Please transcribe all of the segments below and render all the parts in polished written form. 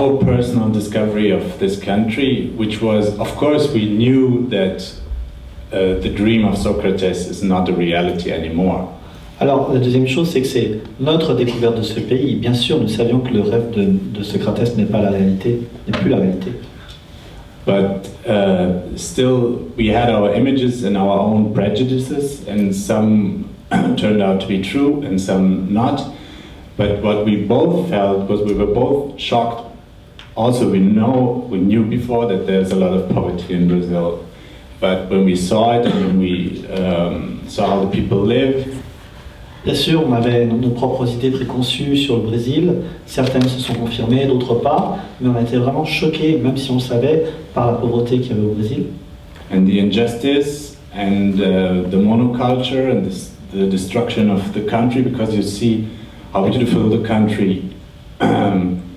our personal discovery of this country, which was, of course, we knew that the dream of Socrates is not a reality anymore. Alors, la deuxième chose, c'est que c'est notre découverte de ce pays. Bien sûr, nous savions que le rêve de Socrate n'est pas la réalité, n'est plus la réalité. But still, we had our images and our own prejudices, and some turned out to be true and some not. But what we both felt was we were both shocked. Also, we knew before that there's a lot of poverty in Brazil. But when we saw it and when we saw how the people live, bien sûr, on avait nos propres idées préconçues sur le Brésil. Certaines se sont confirmées, d'autres pas. Mais on a été vraiment choqués, même si on le savait, par la pauvreté qu'il y avait au Brésil. And the injustice and the monoculture and the destruction of the country, because you see how beautiful the country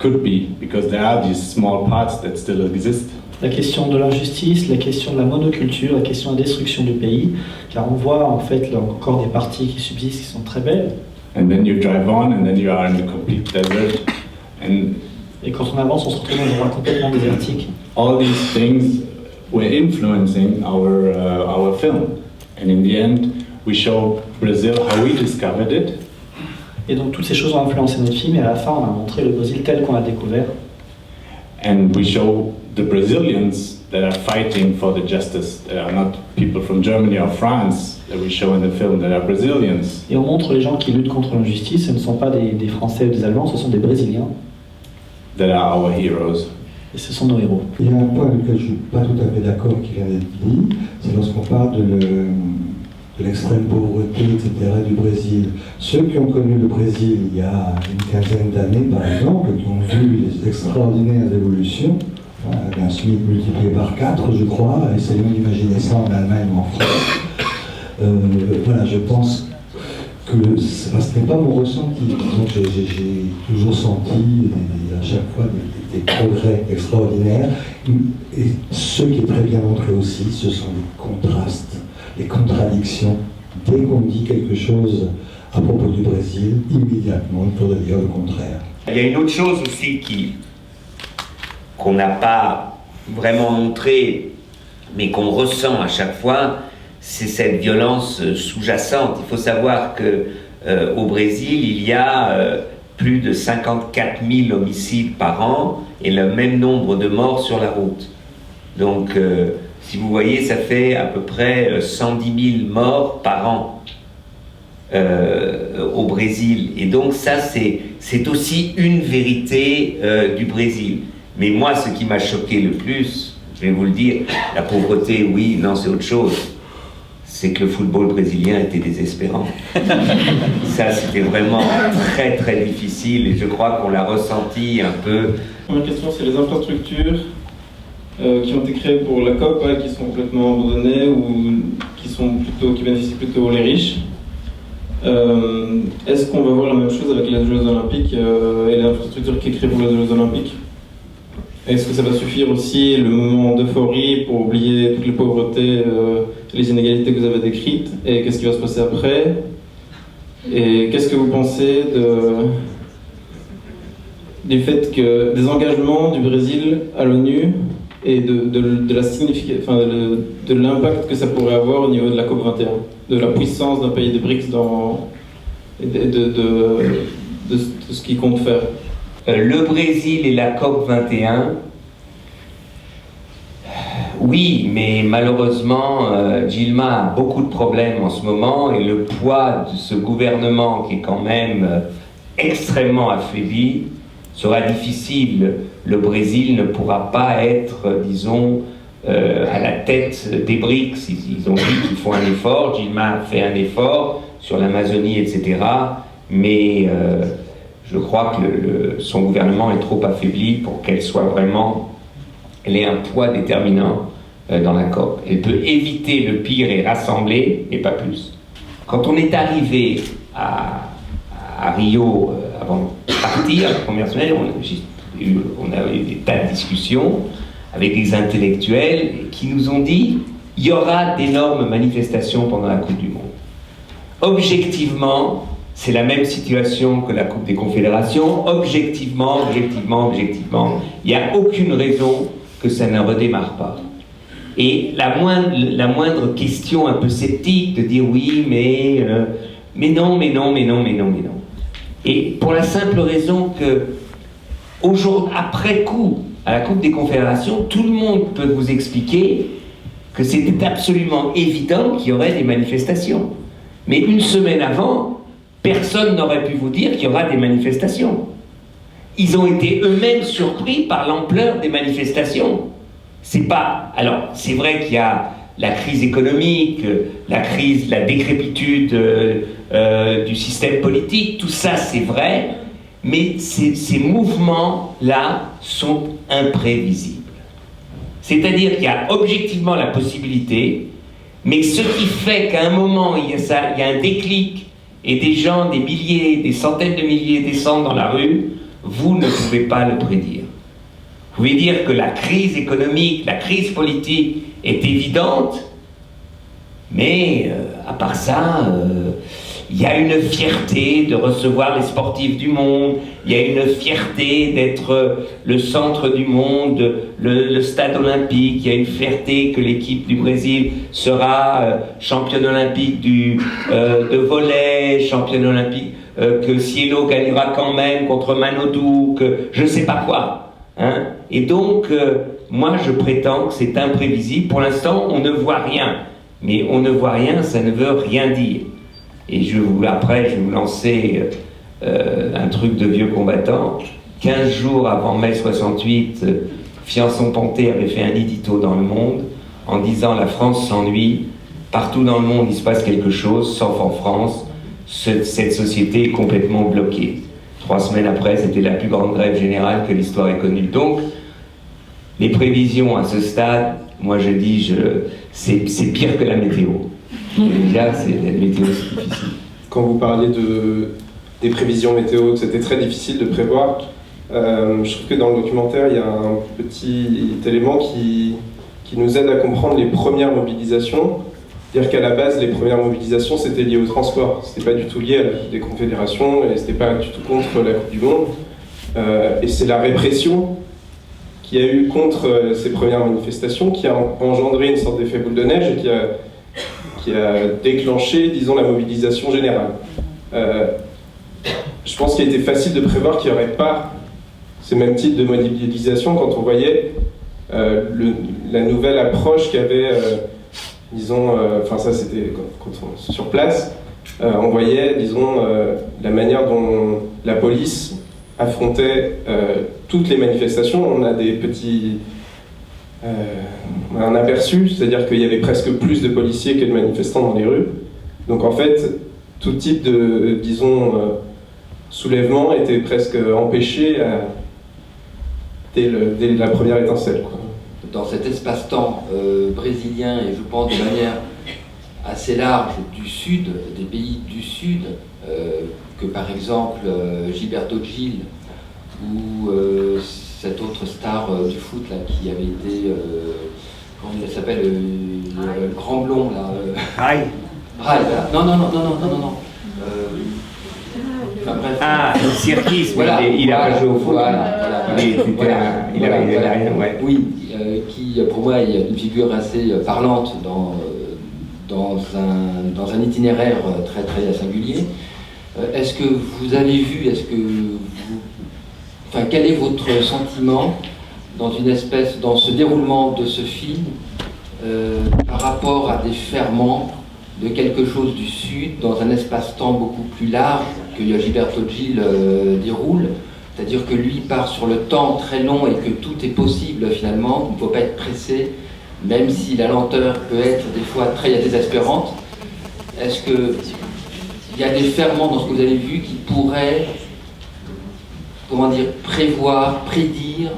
could be, because there are these small parts that still exist. La question de l'injustice, la question de la monoculture, la question de la destruction du pays, car on voit en fait là, encore des parties qui subsistent, qui sont très belles. And then you drive on, and then you are in a complete desert. Et quand on avance, on se retrouve dans un endroit complètement désertique. All these things were influencing our film, and in the end, we show Brazil how we discovered it. Et donc toutes ces choses ont influencé notre film, et à la fin, on a montré le Brésil tel qu'on l'a découvert. And we show the Brazilians that are fighting for the justice. They are not people from Germany or France that we show in the film, that are Brazilians. Et on montre les gens qui luttent contre l'injustice, ce ne sont pas des Français ou des Allemands, ce sont des Brésiliens. That are our heroes. Et ce sont nos héros. Il y a un point avec lequel je ne suis pas tout à fait d'accord qui vient d'être dit, c'est lorsqu'on parle de l'extrême pauvreté, etc. du Brésil. Ceux qui ont connu le Brésil il y a une quinzaine d'années, par exemple, qui ont vu les extraordinaires évolutions, d'un SMIC multiplié par 4, je crois, essayons d'imaginer ça en Allemagne ou en France. Voilà, je pense que ce n'est pas mon ressenti. Disons que j'ai toujours senti à chaque fois des progrès extraordinaires. Et ce qui est très bien montré aussi, ce sont les contrastes, les contradictions. Dès qu'on dit quelque chose à propos du Brésil, immédiatement, il faudrait dire le contraire. Il y a une autre chose aussi qu'on n'a pas vraiment montré, mais qu'on ressent à chaque fois, c'est cette violence sous-jacente. Il faut savoir qu'au Brésil, il y a plus de 54 000 homicides par an et le même nombre de morts sur la route. Donc, si vous voyez, ça fait à peu près 110 000 morts par an au Brésil. Et donc ça, c'est aussi une vérité du Brésil. Mais moi, ce qui m'a choqué le plus, je vais vous le dire, la pauvreté, oui, non, c'est autre chose. C'est que le football brésilien était désespérant. Ça, c'était vraiment très, très difficile et je crois qu'on l'a ressenti un peu. La première question, c'est les infrastructures qui ont été créées pour la COP, qui sont complètement abandonnées ou qui bénéficient plutôt les riches. Est-ce qu'on va voir la même chose avec les Jeux Olympiques et l'infrastructure qui est créée pour les Jeux Olympiques? Est-ce que ça va suffire aussi, le moment d'euphorie, pour oublier toutes les pauvretés, les inégalités que vous avez décrites? Et qu'est-ce qui va se passer après? Et qu'est-ce que vous pensez du fait que des engagements du Brésil à l'ONU et de l'impact que ça pourrait avoir au niveau de la COP21, de la puissance d'un pays des BRICS et de ce qu'il compte faire? Le Brésil et la COP21, oui, mais malheureusement, Dilma a beaucoup de problèmes en ce moment et le poids de ce gouvernement qui est quand même extrêmement affaibli sera difficile. Le Brésil ne pourra pas être, disons, à la tête des BRICS. Ils ont dit qu'il faut un effort, Dilma a fait un effort sur l'Amazonie, etc. Mais je crois que son gouvernement est trop affaibli pour qu'elle ait un poids déterminant dans la COP. Elle peut éviter le pire et rassembler, mais pas plus. Quand on est arrivé à Rio, avant de partir, la première semaine, on a eu des tas de discussions avec des intellectuels qui nous ont dit il y aura d'énormes manifestations pendant la Coupe du Monde. Objectivement, c'est la même situation que la Coupe des Confédérations. Objectivement, il n'y a aucune raison que ça ne redémarre pas. Et la moindre question un peu sceptique de dire oui, mais non. Et pour la simple raison que, aujourd'hui, après coup, à la Coupe des Confédérations, tout le monde peut vous expliquer que c'était absolument évident qu'il y aurait des manifestations. Mais une semaine avant, personne n'aurait pu vous dire qu'il y aura des manifestations. Ils ont été eux-mêmes surpris par l'ampleur des manifestations. C'est pas... Alors, c'est vrai qu'il y a la crise économique, la décrépitude du système politique, tout ça c'est vrai, mais ces mouvements-là sont imprévisibles. C'est-à-dire qu'il y a objectivement la possibilité, mais ce qui fait qu'à un moment, il y a un déclic, et des gens, des milliers, des centaines de milliers descendent dans la rue, vous ne pouvez pas le prédire. Vous pouvez dire que la crise économique, la crise politique est évidente, mais à part ça, il y a une fierté de recevoir les sportifs du monde, il y a une fierté d'être le centre du monde, le stade olympique, il y a une fierté que l'équipe du Brésil sera championne olympique de volley, championne olympique, que Cielo gagnera quand même contre Manodou, que je ne sais pas quoi. Hein? Et donc, moi je prétends que c'est imprévisible. Pour l'instant, on ne voit rien. Mais on ne voit rien, ça ne veut rien dire. Et après, je vais vous lancer un truc de vieux combattant. 15 jours avant mai 68, Fiançon-Ponté avait fait un édito dans Le Monde en disant « La France s'ennuie, partout dans le monde il se passe quelque chose, sauf en France, cette société est complètement bloquée. » 3 semaines après, c'était la plus grande grève générale que l'histoire ait connue. Donc, les prévisions à ce stade, moi je dis, c'est pire que la météo. Déjà, la météo, c'est difficile. Quand vous parliez des prévisions météo, que c'était très difficile de prévoir, je trouve que dans le documentaire, il y a un petit élément qui nous aide à comprendre les premières mobilisations. C'est-à-dire qu'à la base, les premières mobilisations, c'était lié au transport. C'était pas du tout lié à la Coupe des Confédérations, et c'était pas du tout contre la Coupe du Monde. Et c'est la répression qu'il y a eu contre ces premières manifestations qui a engendré une sorte d'effet boule de neige et qui a déclenché, disons, la mobilisation générale. Je pense qu'il était facile de prévoir qu'il n'y aurait pas ce même type de mobilisation quand on voyait la nouvelle approche qu'avait, disons, enfin ça c'était quand on sur place, on voyait, disons, la manière dont la police affrontait toutes les manifestations. On a des petits... un aperçu, c'est-à-dire qu'il y avait presque plus de policiers que de manifestants dans les rues. Donc en fait, tout type de, disons, soulèvement était presque empêché dès la première étincelle, quoi. Dans cet espace-temps brésilien, et je pense de manière assez large du sud, des pays du sud, que par exemple Gilberto Gil ou cette autre star du foot là, qui avait été, comment il s'appelle, le grand blond là. Aïe. Non. Enfin, bref. Ah, Sirkis, voilà, il a pas joué au foot. Voilà. Il avait rien, ouais. Oui, qui pour moi est une figure assez parlante dans un itinéraire très très singulier. Est-ce que vous avez vu, quel est votre sentiment dans ce déroulement de ce film par rapport à des ferments de quelque chose du Sud dans un espace-temps beaucoup plus large que Gilberto Gil déroule, c'est-à-dire que lui part sur le temps très long et que tout est possible finalement, il ne faut pas être pressé, même si la lenteur peut être des fois très désespérante. Est-ce qu'il y a des ferments dans ce que vous avez vu qui pourraient, comment dire, prédire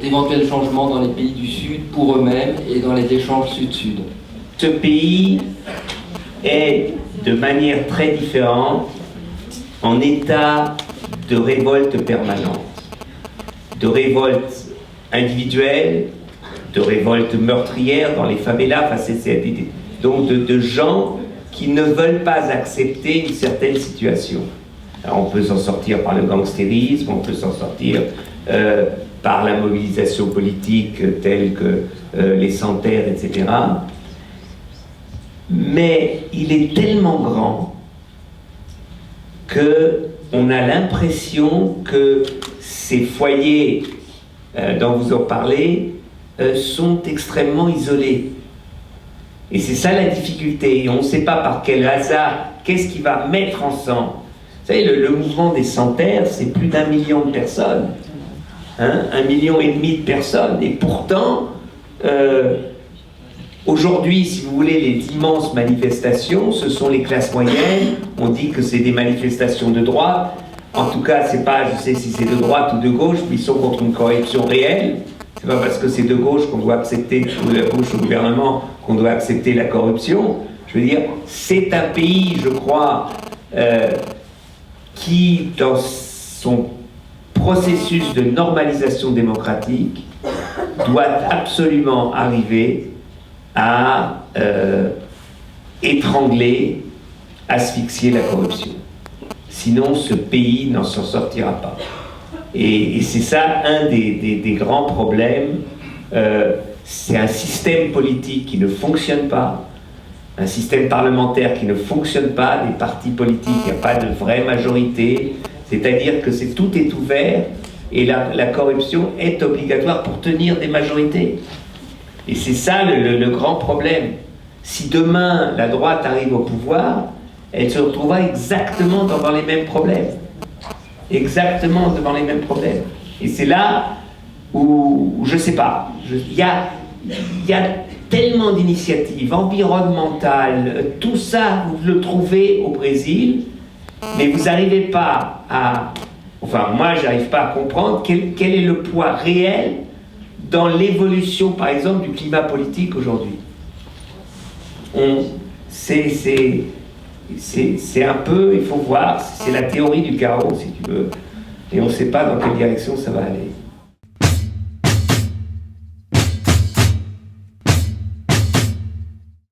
d'éventuels changements dans les pays du Sud pour eux-mêmes et dans les échanges Sud-Sud? Ce pays est de manière très différente en état de révolte permanente, de révolte individuelle, de révolte meurtrière dans les favelas, donc de gens qui ne veulent pas accepter une certaine situation. Alors, on peut s'en sortir par le gangstérisme, on peut s'en sortir par la mobilisation politique telle que les Sans-Terre, etc. Mais il est tellement grand qu'on a l'impression que ces foyers dont vous en parlez sont extrêmement isolés. Et c'est ça la difficulté. Et on ne sait pas par quel hasard, qu'est-ce qui va mettre ensemble. Vous savez, le mouvement des Sans-Terre, c'est plus d'1 million de personnes. 1,5 million de personnes. Et pourtant, aujourd'hui, si vous voulez, les immenses manifestations, ce sont les classes moyennes. On dit que c'est des manifestations de droite. En tout cas, c'est pas, je sais si c'est de droite ou de gauche, mais ils sont contre une corruption réelle. C'est pas parce que c'est de gauche qu'on doit accepter, ou de la gauche au gouvernement, qu'on doit accepter la corruption. Je veux dire, c'est un pays, je crois, qui, dans son processus de normalisation démocratique, doit absolument arriver à étrangler, asphyxier la corruption. Sinon, ce pays n'en s'en sortira pas. Et c'est ça un des grands problèmes. C'est un système politique qui ne fonctionne pas, un système parlementaire qui ne fonctionne pas, des partis politiques, il n'y a pas de vraie majorité, c'est-à-dire que tout est ouvert et la corruption est obligatoire pour tenir des majorités. Et c'est ça le grand problème. Si demain la droite arrive au pouvoir, elle se retrouvera exactement devant les mêmes problèmes. Exactement devant les mêmes problèmes. Et c'est là où, je ne sais pas, il y a tellement d'initiatives environnementales, tout ça, vous le trouvez au Brésil, mais vous n'arrivez pas à... Enfin, moi, je n'arrive pas à comprendre quel est le poids réel dans l'évolution, par exemple, du climat politique aujourd'hui. C'est un peu, il faut voir, c'est la théorie du chaos, si tu veux, et on ne sait pas dans quelle direction ça va aller.